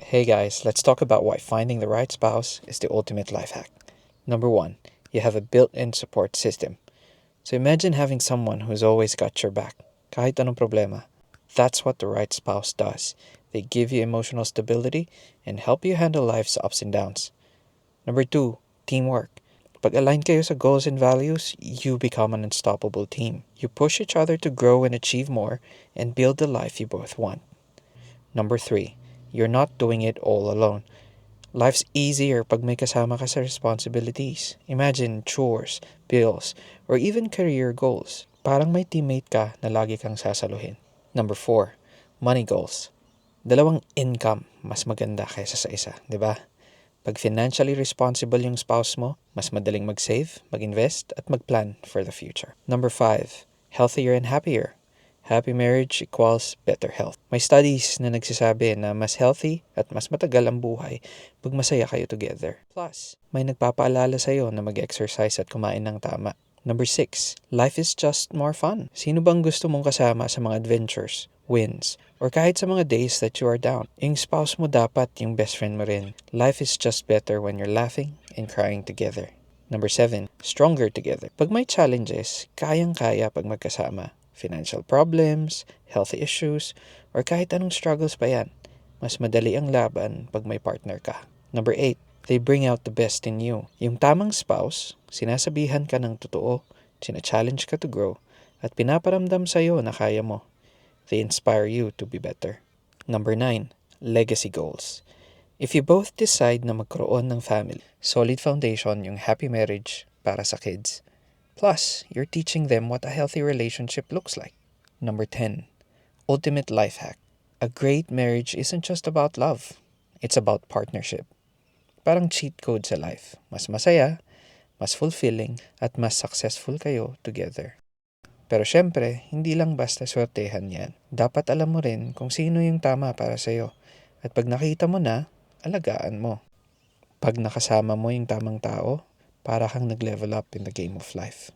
Hey guys, let's talk about why finding the right spouse is the ultimate life hack. Number one, you have a built-in support system. So imagine having someone who's always got your back, kahit anong problema. That's what the right spouse does. They give you emotional stability and help you handle life's ups and downs. Number two, teamwork. Pag align kayo sa goals and values, you become an unstoppable team. You push each other to grow and achieve more and build the life you both want. Number three, you're not doing it all alone. Life's easier pag may kasama ka sa responsibilities. Imagine chores, bills, or even career goals. Parang may teammate ka na lagi kang sasaluhin. Number four, money goals. Dalawang income mas maganda kaysa sa isa, di ba? Pag financially responsible yung spouse mo, mas madaling mag-save, mag-invest, at mag-plan for the future. Number five, healthier and happier. Happy marriage equals better health. May studies na nagsasabi na mas healthy at mas matagal ang buhay pag masaya kayo together. Plus, may nagpapaalala sa'yo na mag-exercise at kumain ng tama. Number 6, life is just more fun. Sino bang gusto mong kasama sa mga adventures, wins, or kahit sa mga days that you are down? Yung spouse mo dapat yung best friend mo rin. Life is just better when you're laughing and crying together. Number 7, stronger together. Pag may challenges, kayang-kaya pag magkasama. Financial problems, health issues, or kahit anong struggles pa yan, mas madali ang laban pag may partner ka. Number 8, they bring out the best in you. Yung tamang spouse, sinasabihan ka ng totoo, sina-challenge ka to grow, at pinaparamdam sa'yo na kaya mo. They inspire you to be better. Number 9, legacy goals. If you both decide na magkaroon ng family, solid foundation yung happy marriage para sa kids. Plus, you're teaching them what a healthy relationship looks like. Number 10, ultimate life hack. A great marriage isn't just about love. It's about partnership. Parang cheat code sa life. Mas masaya, mas fulfilling, at mas successful kayo together. Pero syempre, hindi lang basta swertehan yan. Dapat alam mo rin kung sino yung tama para sa'yo. At pag nakita mo na, alagaan mo. Pag nakasama mo yung tamang tao, para kang nag-level up in the game of life.